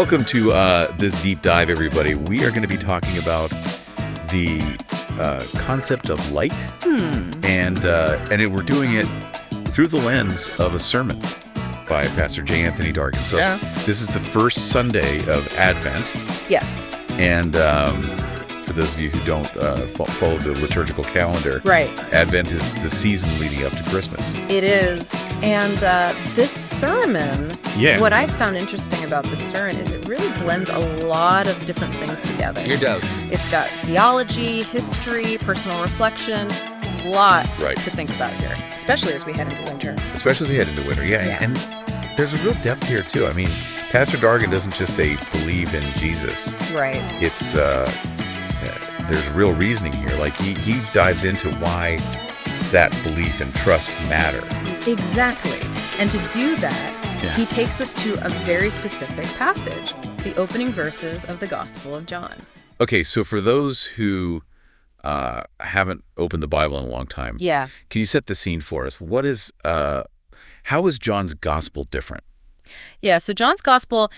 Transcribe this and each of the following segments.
Welcome to this deep dive, everybody. We are going to be talking about the concept of light, and we're doing it through the lens of a sermon by Pastor J-Anthony Dargan. So This is the first Sunday of Advent. Yes. And for those of you who don't follow the liturgical calendar, right, Advent is the season leading up to Christmas. It is. And this sermon, what I found interesting about this sermon is it really blends a lot of different things together. It does. It's got theology, history, personal reflection, a lot to think about here, especially as we head into winter. Yeah. And there's a real depth here, too. I mean, Pastor Dargan doesn't just say, believe in Jesus. Right. It's, there's real reasoning here. Like, he dives into why that belief and trust matter. Exactly. And to do that, he takes us to a very specific passage, the opening verses of the Gospel of John. Okay, so for those who haven't opened the Bible in a long time, can you set the scene for us? What is, how is John's Gospel different? Yeah, so John's Gospel,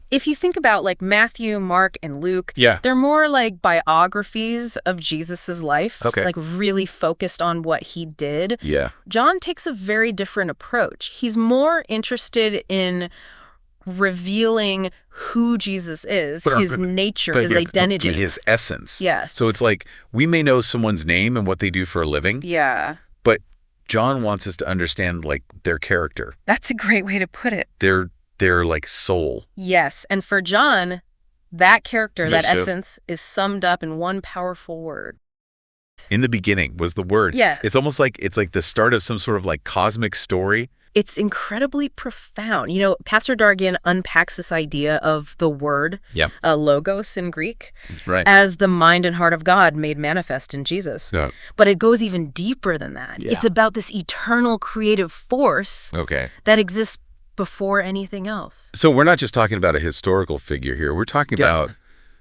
if you think about like Matthew, Mark, and Luke, they're more like biographies of Jesus's life, like really focused on what he did. Yeah. John takes a very different approach. He's more interested in revealing who Jesus is, his nature, his identity. His essence. Yes. So it's like we may know someone's name and what they do for a living. Yeah. But John wants us to understand, like, their character. That's a great way to put it. Their like, soul. Yes, and for John, that character, that essence, is summed up in one powerful word. In the beginning was the Word. Yes. It's almost like it's like the start of some sort of, like, cosmic story. It's incredibly profound. You know, Pastor Dargan unpacks this idea of the word, logos in Greek, as the mind and heart of God made manifest in Jesus. Yeah. But it goes even deeper than that. Yeah. It's about this eternal creative force that exists before anything else. So we're not just talking about a historical figure here. We're talking about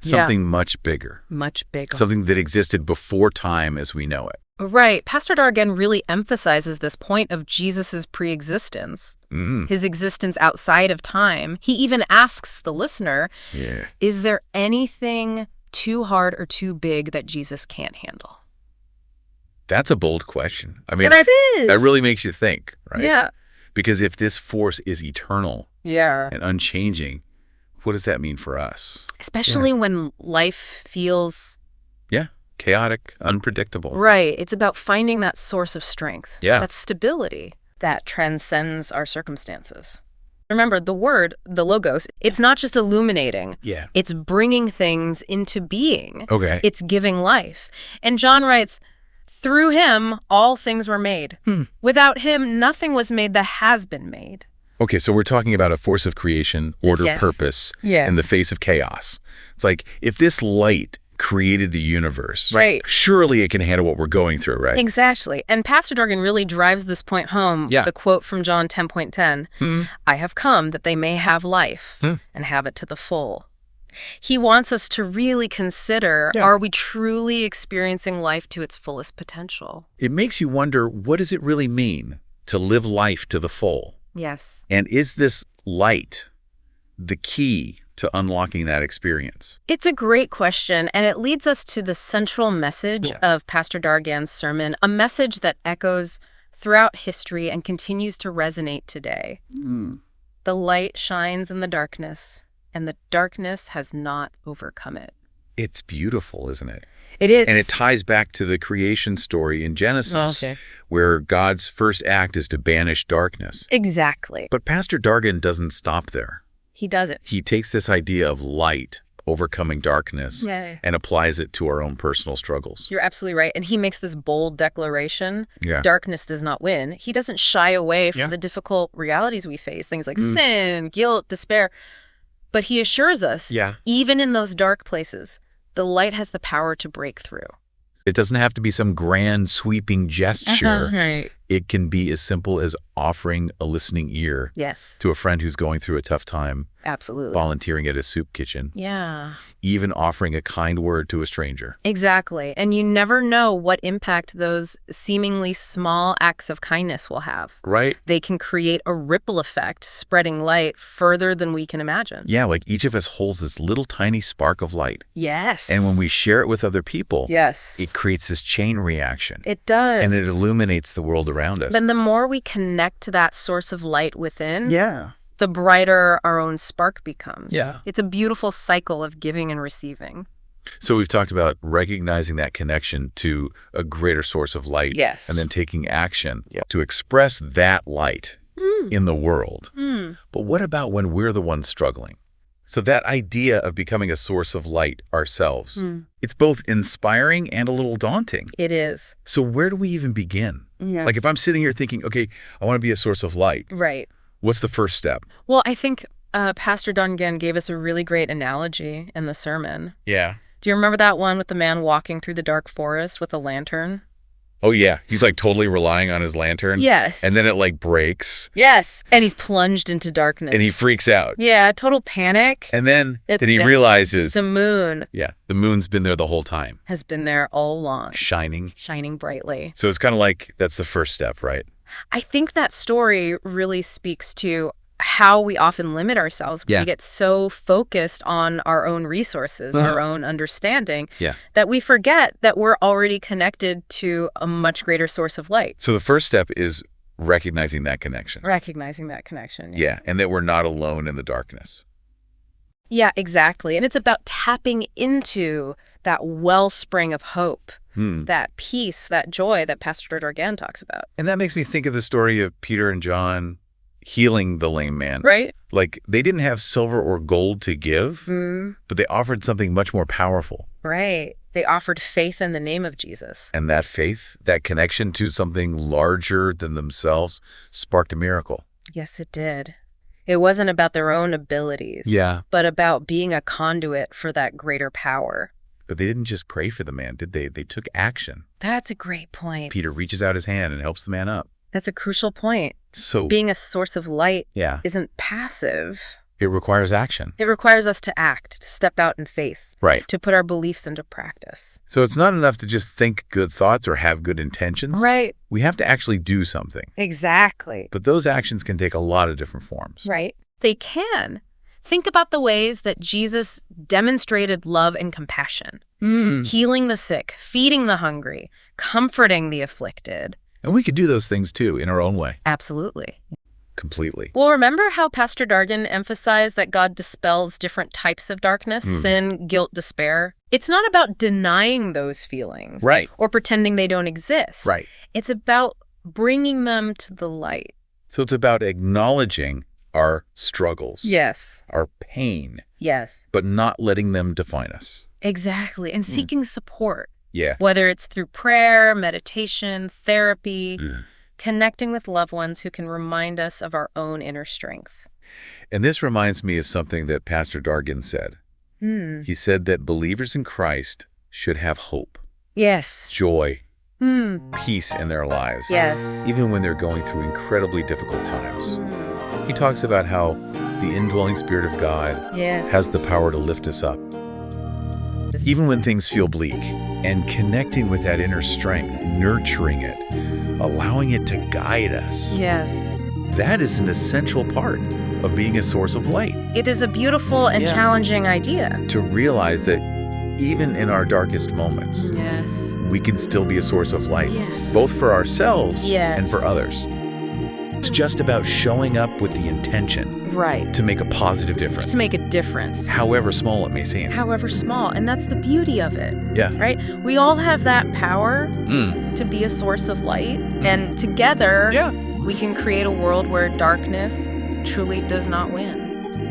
something much bigger. Much bigger. Something that existed before time as we know it. Right. Pastor Dargan really emphasizes this point of Jesus's pre-existence, his existence outside of time. He even asks the listener, is there anything too hard or too big that Jesus can't handle? That's a bold question. I mean, it is. That really makes you think, right? Yeah. Because if this force is eternal and unchanging, what does that mean for us? Especially when life feels chaotic, unpredictable. Right. It's about finding that source of strength, that stability that transcends our circumstances. Remember, the word, the logos, it's not just illuminating. Yeah. It's bringing things into being. Okay. It's giving life. And John writes, through him, all things were made. Without him, nothing was made that has been made. Okay, so we're talking about a force of creation, order, purpose, in the face of chaos. It's like, if this light created the universe, surely it can handle what we're going through, right? Exactly. And Pastor Dargan really drives this point home. The quote from John 10:10, I have come that they may have life and have it to the full. He wants us to really consider, are we truly experiencing life to its fullest potential? It makes you wonder, what does it really mean to live life to the full? Yes. And is this light the key to unlocking that experience? It's a great question, and it leads us to the central message of Pastor Dargan's sermon, a message that echoes throughout history and continues to resonate today. The light shines in the darkness, and the darkness has not overcome it. It's beautiful, isn't it? It is. And it ties back to the creation story in Genesis, where God's first act is to banish darkness. Exactly. But Pastor Dargan doesn't stop there. He doesn't. He takes this idea of light overcoming darkness and applies it to our own personal struggles. You're absolutely right. And he makes this bold declaration, darkness does not win. He doesn't shy away from the difficult realities we face, things like sin, guilt, despair. But he assures us, even in those dark places, the light has the power to break through. It doesn't have to be some grand sweeping gesture. It can be as simple as offering a listening ear to a friend who's going through a tough time. Absolutely. Volunteering at a soup kitchen. Yeah. Even offering a kind word to a stranger. Exactly. And you never know what impact those seemingly small acts of kindness will have. Right. They can create a ripple effect, spreading light further than we can imagine. Yeah, like each of us holds this little tiny spark of light. Yes. And when we share it with other people, yes, it creates this chain reaction. It does. And it illuminates the world around us. But the more we connect to that source of light within, yeah, the brighter our own spark becomes. Yeah. It's a beautiful cycle of giving and receiving. So we've talked about recognizing that connection to a greater source of light. Yes. And then taking action to express that light in the world. But what about when we're the ones struggling? So that idea of becoming a source of light ourselves, it's both inspiring and a little daunting. It is. So where do we even begin? Yeah. Like if I'm sitting here thinking, okay, I want to be a source of light. Right. What's the first step? Well, I think Pastor Dargan gave us a really great analogy in the sermon. Yeah. Do you remember that one with the man walking through the dark forest with a lantern? Oh, yeah. He's like totally relying on his lantern. Yes. And then it like breaks. Yes. And he's plunged into darkness. And he freaks out. Yeah, total panic. And then he realizes the moon. Yeah, the moon's been there the whole time. Has been there all along. Shining brightly. So it's kind of like that's the first step, right? I think that story really speaks to how we often limit ourselves. We get so focused on our own resources, our own understanding, that we forget that we're already connected to a much greater source of light. So the first step is recognizing that connection. Recognizing that connection. Yeah, and that we're not alone in the darkness. Yeah, exactly. And it's about tapping into that wellspring of hope, that peace, that joy that Pastor Dargan talks about. And that makes me think of the story of Peter and John healing the lame man. Right. Like they didn't have silver or gold to give, but they offered something much more powerful. Right. They offered faith in the name of Jesus. And that faith, that connection to something larger than themselves, sparked a miracle. Yes, it did. It wasn't about their own abilities, but about being a conduit for that greater power. But they didn't just pray for the man, did they? They took action. That's a great point. Peter reaches out his hand and helps the man up. That's a crucial point. So being a source of light isn't passive. It requires action. It requires us to act, to step out in faith. Right. To put our beliefs into practice. So it's not enough to just think good thoughts or have good intentions. Right. We have to actually do something. Exactly. But those actions can take a lot of different forms. Right. They can. Think about the ways that Jesus demonstrated love and compassion. Healing the sick, feeding the hungry, comforting the afflicted. And we could do those things too in our own way. Absolutely. Completely. Well, remember how Pastor Dargan emphasized that God dispels different types of darkness, sin, guilt, despair? It's not about denying those feelings. Right. Or pretending they don't exist. Right. It's about bringing them to the light. So it's about acknowledging our struggles. Yes. Our pain. Yes. But not letting them define us. Exactly. And seeking support. Yeah. Whether it's through prayer, meditation, therapy, connecting with loved ones who can remind us of our own inner strength. And this reminds me of something that Pastor Dargan said. He said that believers in Christ should have hope. Yes. Joy. Peace in their lives. Yes. Even when they're going through incredibly difficult times. He talks about how the indwelling Spirit of God has the power to lift us up. Even when things feel bleak, and connecting with that inner strength, nurturing it, allowing it to guide us. Yes. That is an essential part of being a source of light. It is a beautiful and challenging idea. To realize that even in our darkest moments, we can still be a source of light, both for ourselves and for others. It's just about showing up with the intention to make a positive difference. To make a difference. However small it may seem. However small. And that's the beauty of it. Yeah. Right? We all have that power to be a source of light. And together, we can create a world where darkness truly does not win.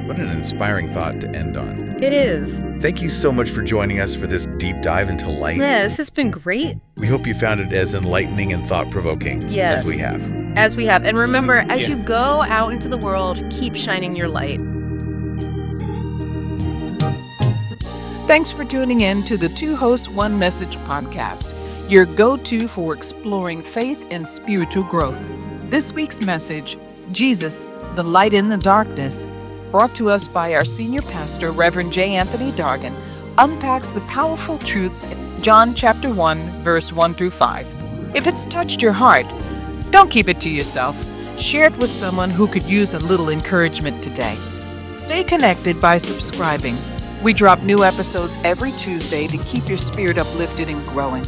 What an inspiring thought to end on. It is. Thank you so much for joining us for this deep dive into light. Yeah, this has been great. We hope you found it as enlightening and thought-provoking as we have. As we have. And remember, as you go out into the world, keep shining your light. Thanks for tuning in to the Two Hosts, One Message podcast. your go-to for exploring faith and spiritual growth. This week's message, Jesus, the Light in the Darkness, brought to us by our senior pastor, Reverend J-Anthony Dargan, unpacks the powerful truths in John chapter 1, verse 1 through 5. If it's touched your heart, don't keep it to yourself. Share it with someone who could use a little encouragement today. Stay connected by subscribing. We drop new episodes every Tuesday to keep your spirit uplifted and growing.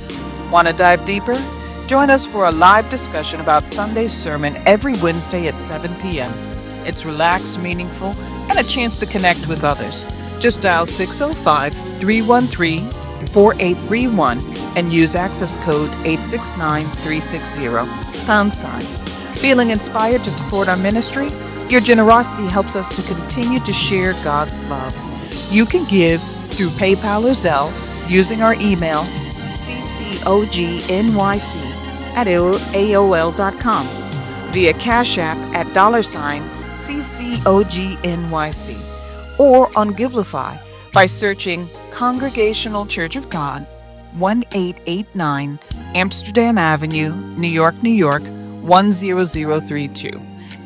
Want to dive deeper? Join us for a live discussion about Sunday's sermon every Wednesday at 7 p.m. It's relaxed, meaningful, and a chance to connect with others. Just dial 605-313-4831 and use access code 869360 #. Feeling inspired to support our ministry? Your generosity helps us to continue to share God's love. You can give through PayPal or Zelle using our email CCOGNYC@AOL.com, via CashApp at $CCOGNYC, or on Givelify by searching Congregational Church of God, 1889 Amsterdam Avenue, New York, New York, 10032.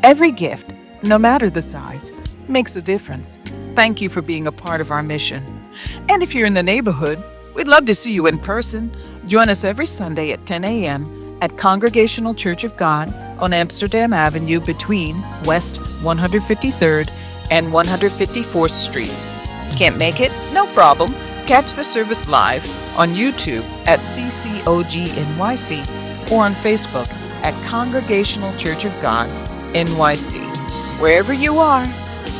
Every gift, no matter the size, makes a difference. Thank you for being a part of our mission. And if you're in the neighborhood, we'd love to see you in person. Join us every Sunday at 10 a.m. at Congregational Church of God on Amsterdam Avenue between West 153rd and 154th Streets. Can't make it? No problem. Catch the service live on YouTube at CCOGNYC or on Facebook at Congregational Church of God, NYC. Wherever you are,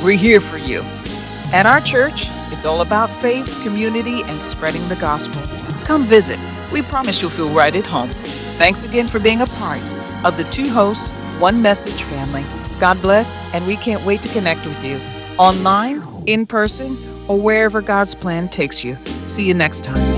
we're here for you. At our church, it's all about faith, community, and spreading the gospel. Come visit. We promise you'll feel right at home. Thanks again for being a part of the Two Hosts, One Message family. God bless, and we can't wait to connect with you online, in person, or wherever God's plan takes you. See you next time.